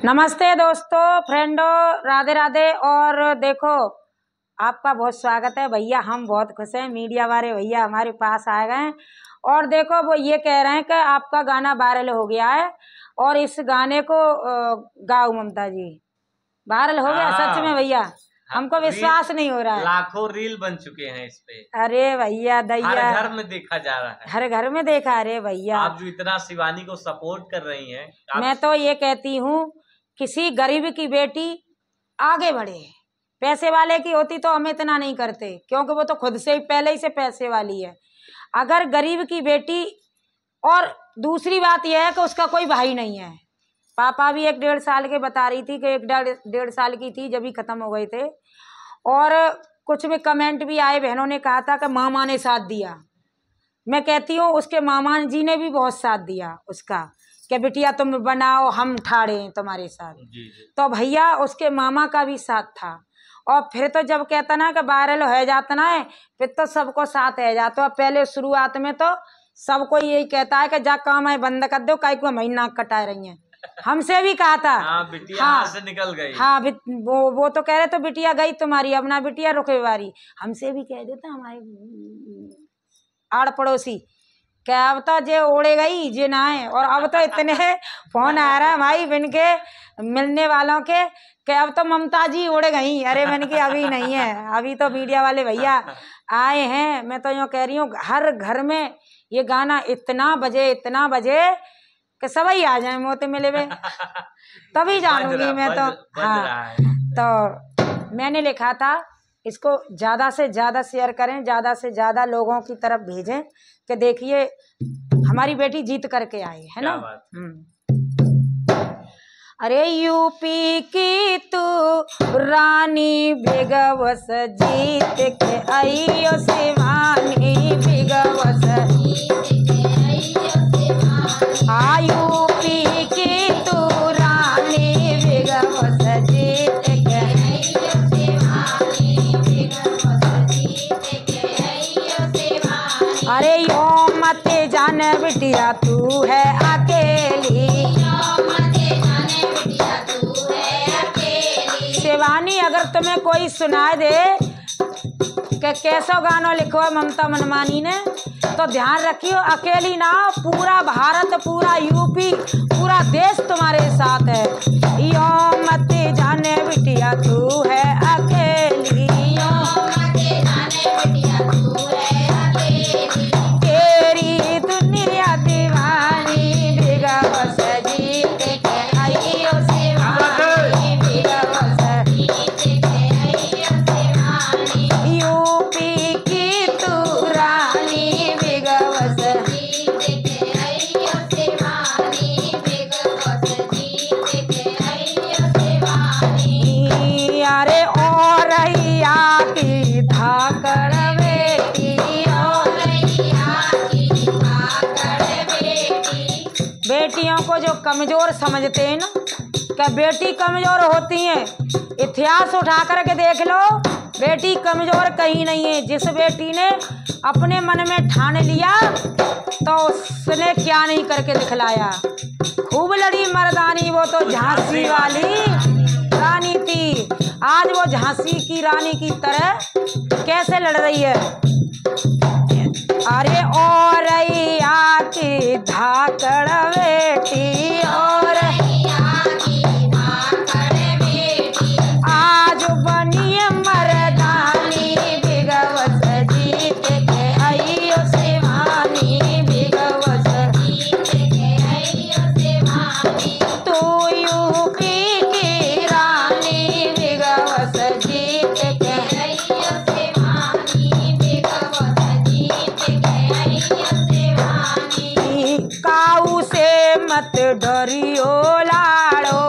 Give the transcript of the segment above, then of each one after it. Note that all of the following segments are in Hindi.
नमस्ते दोस्तों, फ्रेंडों, राधे राधे। और देखो, आपका बहुत स्वागत है भैया। हम बहुत खुश हैं, मीडिया वाले भैया हमारे पास आए गए हैं। और देखो, वो ये कह रहे हैं कि आपका गाना वायरल हो गया है और इस गाने को गाओ ममता जी। वायरल हो गया सच में भैया? हमको विश्वास नहीं हो रहा है। लाखों रील बन चुके हैं इस पे। अरे भैया दैया, हर घर में देखा जा रहा है, हर घर में देखा। अरे भैया, आप जो इतना शिवानी को सपोर्ट कर रही हैं, मैं तो ये कहती हूँ, किसी गरीब की बेटी आगे बढ़े। पैसे वाले की होती तो हम इतना नहीं करते, क्योंकि वो तो खुद से ही पहले ही से पैसे वाली है। अगर गरीब की बेटी, और दूसरी बात यह है कि उसका कोई भाई नहीं है। पापा भी 1-1.5 साल के बता रही थी कि 1-1.5 साल की थी जब ही खत्म हो गए थे। और कुछ में कमेंट भी आए, बहनों ने कहा था कि मामा ने साथ दिया। मैं कहती हूँ उसके मामा जी ने भी बहुत साथ दिया उसका, कि बिटिया तुम बनाओ, हम ठाड़े हैं तुम्हारे साथ। तो भैया उसके मामा का भी साथ था। और फिर तो जब कहता ना कि वायरल हो जाता ना है, फिर तो सबको साथ है जाता। पहले शुरुआत में तो सबको यही कहता है कि जा काम है बंद कर दो, काई को महीना कटा रही है। हमसे भी कहा था। बिटिया हाथ से निकल गई। हाँ, वो तो कह रहे तो बिटिया गई तुम्हारी, अब ना बिटिया रुके वारी। हमसे भी कह देता हमारे आड़ पड़ोसी, क्या अब तो जे ओढ़े गई जे ना है। और अब तो इतने फोन आ रहा है भाई बिन के मिलने वालों के, कि अब तो ममता जी उड़ गई। अरे मैंने कि अभी नहीं है, अभी तो मीडिया वाले भैया आए हैं। मैं तो यूँ कह रही हूँ, हर घर में ये गाना इतना बजे कि सभी आ जाए मोते मिले में, तभी जानूंगी मैं तो। हाँ, तो मैंने लिखा था इसको ज्यादा से ज्यादा शेयर करें, ज्यादा से ज्यादा लोगों की तरफ भेजें कि देखिए हमारी बेटी जीत करके आई है ना। अरे यूपी की तू रानी बेगवस जीत के आइयो शिवानी बेगवस। हाँ, यूपी की तू रानी बेगवस जीत के आइयो शिवानी बेगवस। अरे यो मत जाने बिटिया तू है अकेली, शिवानी अगर तुम्हें कोई सुनाए दे कि कैसा गाना लिखवा ममता मनमानी ने, तो ध्यान रखियो अकेली ना, पूरा भारत, पूरा यूपी, पूरा देश तुम्हारे साथ है। यो मत जाने बिटिया तू है अकेली, यो मत जाने बिटिया तू है अकेली, तेरी दुनिया दीवानी बेगवस जीत के आइयो शिवानी बेगवस। यूपी की तू रानी बेगवस जीत के आइयो शिवानी बेगवस जीत के आइयो शिवानी। अरे और रैया की धाकड़ बेटी, और रैया की धाकड़ बेटी। बेटियों को जो कमजोर समझते हैं ना, क्या बेटी कमजोर होती है, इतिहास उठा करके देख लो, बेटी कमजोर कहीं नहीं है। जिस बेटी ने अपने मन में ठान लिया तो उसने क्या नहीं करके दिखलाया। खूब लड़ी मर्दानी, वो तो झांसी वाली रानी थी। आज वो झांसी की रानी की तरह कैसे लड़ रही है। अरे और रैया की धाकड़ बेटी, और आज बनिए मर्दानी बेगवस जीत के आइयो शिवानी बेगवस जीत के आइयो शिवानी। तू यूपी की रानी बेगवस जीत के आइयो शिवानी बेगवस जीत के आइयो शिवानी। काऊ से मत डरियो लाड़ो,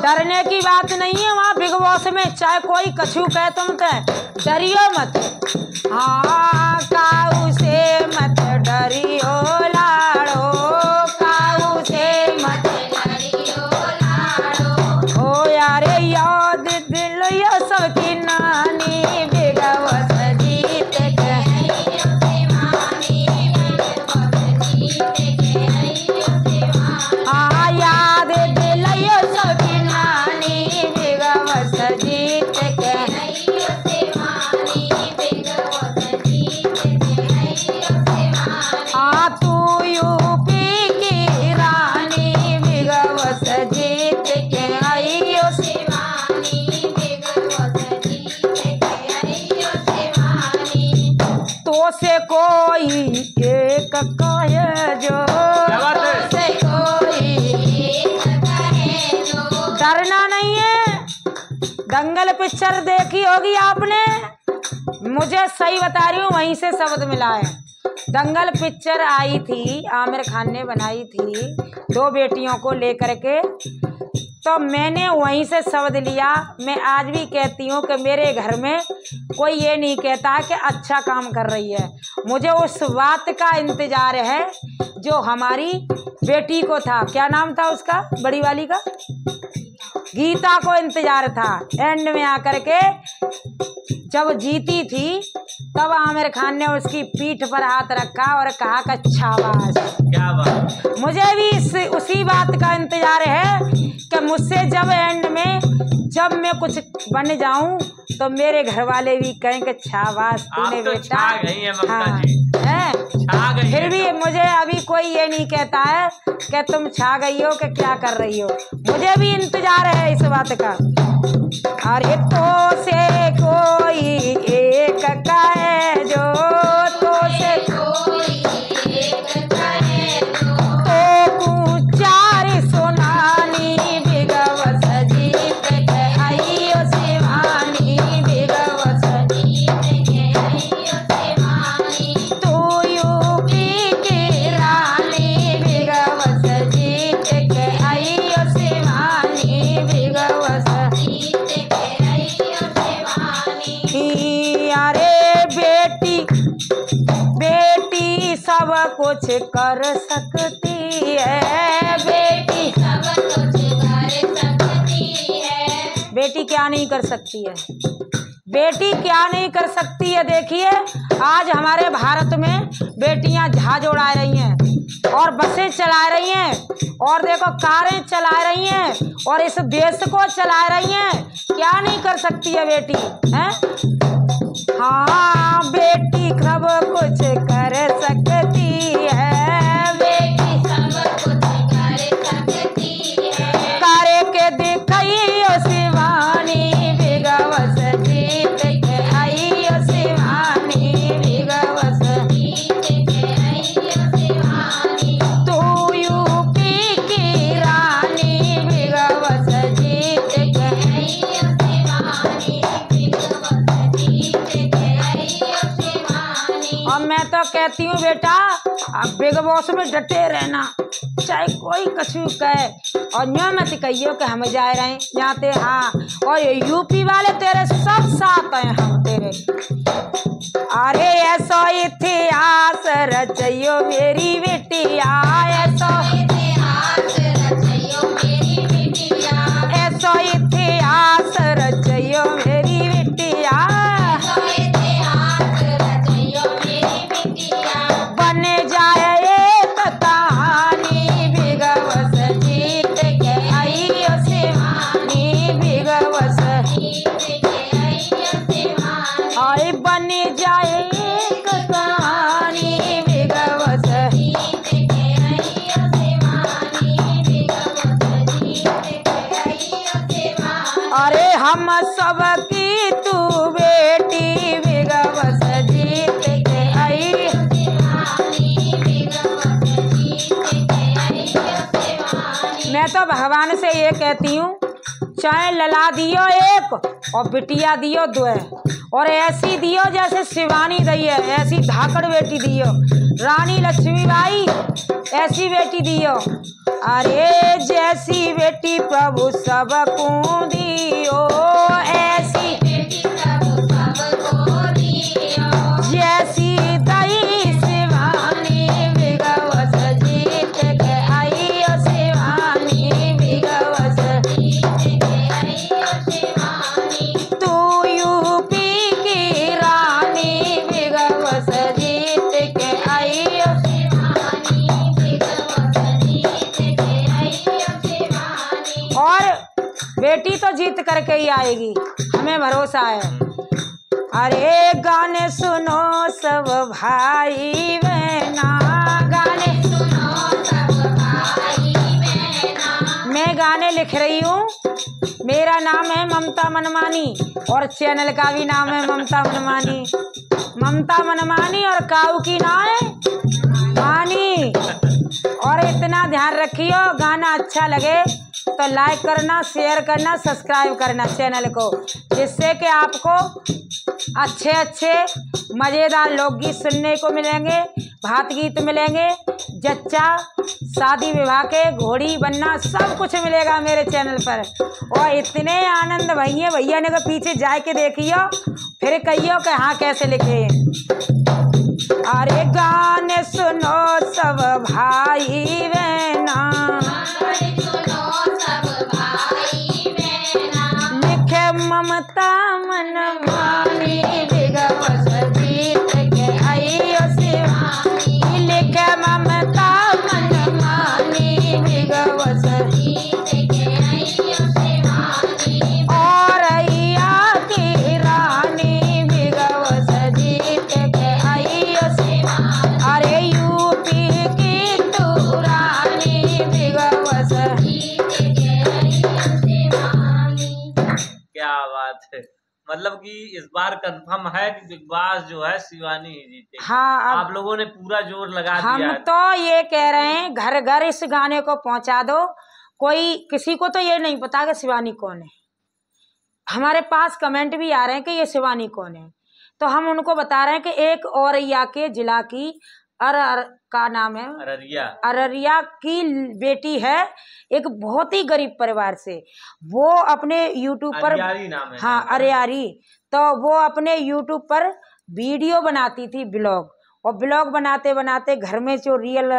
डरने की बात नहीं है वहाँ बिग बॉस में, चाहे कोई कछु कहे तुम तो डरियो मत। हाँ, काऊ से मत डरियो लाड़ो, काऊ से मत डरियो लाड़ो। ओ यारे याद दिल यो सबकी नानी बेगवस जीत के आइयो शिवानी बेगवस जीत के आइयो एक कहे जो, डरना नहीं है। दंगल पिक्चर देखी होगी आपने, मुझे सही बता रही हूँ, वहीं से शब्द मिला है। दंगल पिक्चर आई थी, आमिर खान ने बनाई थी 2 बेटियों को लेकर के, तो मैंने वहीं से शब्द लिया। मैं आज भी कहती हूँ कि मेरे घर में कोई ये नहीं कहता कि अच्छा काम कर रही है, मुझे उस बात का इंतजार है जो हमारी बेटी को था। क्या नाम था उसका, बड़ी वाली का? गीता को इंतजार था। एंड में आकर के जब जीती थी तब आमिर खान ने उसकी पीठ पर हाथ रखा और कहा कि शाबाश। क्या बात। मुझे भी उसी बात का इंतजार है कि मुझसे जब एंड में जब मैं कुछ बन जाऊं तो मेरे घर वाले भी कहें कि शाबाश तूने तो बेटा। छा गई है ममता हाँ, जी। है? छा गई फिर है। भी मुझे अभी कोई ये नहीं कहता है कि तुम छा गई हो कि क्या कर रही हो, मुझे भी इंतजार है इस बात का। अरे तो से कोई एक कहे जो, तो से कोई एक कहे जो, तो चार सोनानी बिगवस जीत के आइयो शिवानी, बिगवस जीत के आइयो शिवानी, तू यूपी की रानी, बिगवस जीत के आइयो शिवानी, बिगवस जीत के आइयो शिवानी। अरे बेटी बेटी सब कुछ कर सकती है, बेटी सब कुछ कर सकती है। बेटी क्या नहीं कर सकती है, बेटी क्या नहीं कर सकती है। देखिए आज हमारे भारत में बेटियां जहाज उड़ा रही हैं और बसें चला रही हैं और देखो कारें चला रही हैं और इस देश को चला रही हैं। क्या नहीं कर सकती है बेटी, हैं? हाँ, बेटी सब कुछ कर सकती है, बेटी सब कुछ कर सकती है। करे के दिखाइयो शिवानी, बिगवस जीत के आइयो शिवानी, बिगवस जीत के आइयो शिवानी, तू यूपी की रानी, बिगवस जीत के आइयो शिवानी, बिगवस जीत के आइयो शिवानी। और मैं तो कहती हूँ बेटा आप बिग बॉस में डटे रहना, चाहे कोई कछु कहे, और न्यू मत कहियो कि हम जा रहे हैं जाते। हाँ, और यूपी वाले तेरे सब साथ हैं, हम तेरे। अरे ऐसा इतिहास रचयो मेरी बेटिया, ऐसा इतिहास रचयो मेरी बेटिया, ऐसा इतिहास रचयो मेरी बेटिया, बने जाए एक कहानी, बिगवस जीत के आइयो शिवानी, बिगवस जीत के आइयो शिवानी, आई बने जाए एक कहानी, बिगवस जीत के आइयो शिवानी, बिगवस जीत के आइयो शिवानी। अरे हम सब की तू बेटी, बिगवस जीत के आइयो मैं तो भगवान से ये कहती हूँ, चाहे लला दियो एक और बिटिया दियो 2, और ऐसी दियो जैसे शिवानी दी है, ऐसी धाकड़ बेटी दियो, रानी लक्ष्मीबाई ऐसी बेटी दियो। अरे जैसी बेटी प्रभु सबको दियो, ऐसी बेटी प्रभु सबको दियो, जैसी दई शिवानी, बिगवस जीत के आइयो शिवानी, बिगवस जीत के आइयो शिवानी, तू यूपी की रानी, बिगवस जीत के आइयो शिवानी, बिगवस जीत के आइयो शिवानी। और बेटी तो जीत करके ही आएगी, हमें भरोसा है। अरे गाने सुनो सब भाई बहना, गाने सुनो सब भाई बहना। मैं गाने लिख रही हूँ, मेरा नाम है ममता मनमानी और चैनल का भी नाम है ममता मनमानी। ममता मनमानी और काऊ की नाम है देखियो, गाना अच्छा लगे तो लाइक करना, शेयर करना, सब्सक्राइब करना चैनल को, जिससे कि आपको अच्छे अच्छे मज़ेदार लोकगीत सुनने को मिलेंगे, भात गीत मिलेंगे, जच्चा, शादी विवाह के, घोड़ी बनना, सब कुछ मिलेगा मेरे चैनल पर। और इतने आनंद भैया ने को पीछे जाके देखियो, फिर कहियो कि हाँ कैसे लिखे। अरे गाने सुनो सब भाई बहना, लिखे ममता मन मानी, विगवस जीत के आइयो शिवानी, लिखे ममता मन मानी, विगवस जीत के आइयो शिवानी, और अइया की रानी, विगवस जीत के आइयो शिवानी, अरे यूपी की तू रानी, विगवस जीत के आइयो शिवानी। क्या बात है, मतलब कि इस बार कंफर्म है कि बिग बॉस जो है शिवानी ही जीतेगी। हाँ, आप लोगों ने पूरा जोर लगा हम दिया है। तो ये कह रहे हैं घर घर इस गाने को पहुंचा दो। कोई किसी को तो ये नहीं पता कि शिवानी कौन है। हमारे पास कमेंट भी आ रहे हैं कि ये शिवानी कौन है, तो हम उनको बता रहे हैं कि एक औरैया के जिला की का नाम है अररिया की बेटी है, एक बहुत ही गरीब परिवार से। वो अपने यूट्यूब पर, नाम है, हाँ अरियारी, तो वो अपने यूट्यूब पर वीडियो बनाती थी, ब्लॉग, और ब्लॉग बनाते बनाते घर में जो रियल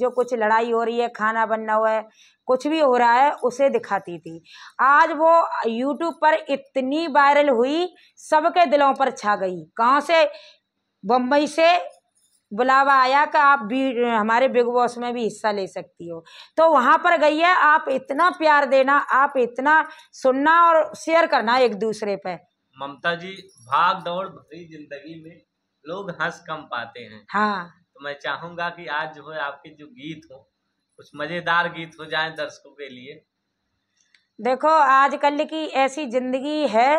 जो कुछ लड़ाई हो रही है, खाना बनना हुआ है, कुछ भी हो रहा है, उसे दिखाती थी। आज वो यूट्यूब पर इतनी वायरल हुई, सबके दिलों पर छा गई। कहाँ से? बम्बई से बुलावा आया कि आप भी हमारे बिग बॉस में भी हिस्सा ले सकती हो, तो वहां पर गई है। आप इतना प्यार देना, आप इतना सुनना और शेयर करना एक दूसरे पे। ममता जी, भाग दौड़ भरी जिंदगी में लोग हंस कम पाते हैं। हाँ, तो मैं चाहूंगा कि आज जो है आपके जो गीत हो, कुछ मजेदार गीत हो जाएं दर्शकों के लिए। देखो आजकल की ऐसी जिंदगी है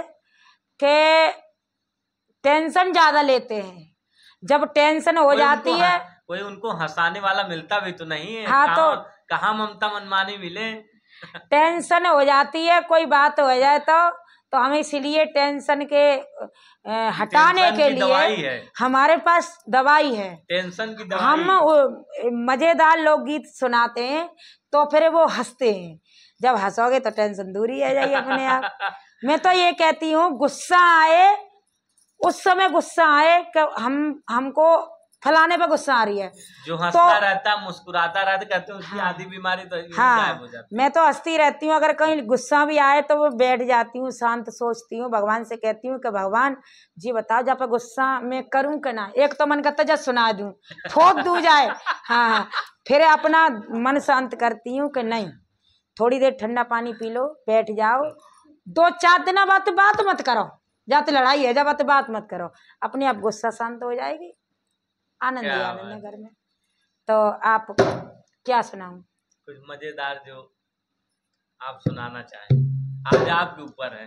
कि टेंशन ज्यादा लेते हैं। जब टेंशन हो जाती है, कोई उनको हंसाने वाला मिलता भी तो नहीं है। हाँ, तो कहाँ ममता मनमानी मिले। टेंशन हो जाती है, कोई बात हो जाए तो हम इसलिए टेंशन के हटाने के लिए हमारे पास दवाई है, टेंशन की दवाई। हम मजेदार लोकगीत सुनाते हैं तो फिर वो हंसते हैं। जब हंसोगे तो टेंशन दूर ही आ जाएगी अपने आप। मैं तो ये कहती हूँ, गुस्सा आए उस समय गुस्सा आए कि हमको फलाने पे गुस्सा आ रही है, जो हंसता रहता मुस्कुराता रहता, कहते हैं उसकी आधी बीमारी तो गायब हो जाती है। मैं तो हंसती रहती हूँ। अगर कहीं गुस्सा भी आए तो वो बैठ जाती हूँ, शांत सोचती हूँ, भगवान से कहती हूँ कि भगवान जी बताओ जब पे गुस्सा मैं करूँ कि ना। एक तो मन करता जब सुना दूं, ठोक दूं जाए, हाँ, फिर अपना मन शांत करती हूँ कि नहीं, थोड़ी देर ठंडा पानी पी लो, बैठ जाओ, 2-4 दिन बात मत करो, जाते लड़ाई है, जब बात मत करो, अपने आप गुस्सा शांत हो जाएगी। आनंद ही आनंद है घर में। तो आप क्या सुनाऊं? कुछ मजेदार जो आप सुनाना चाहें, आज आपके ऊपर है।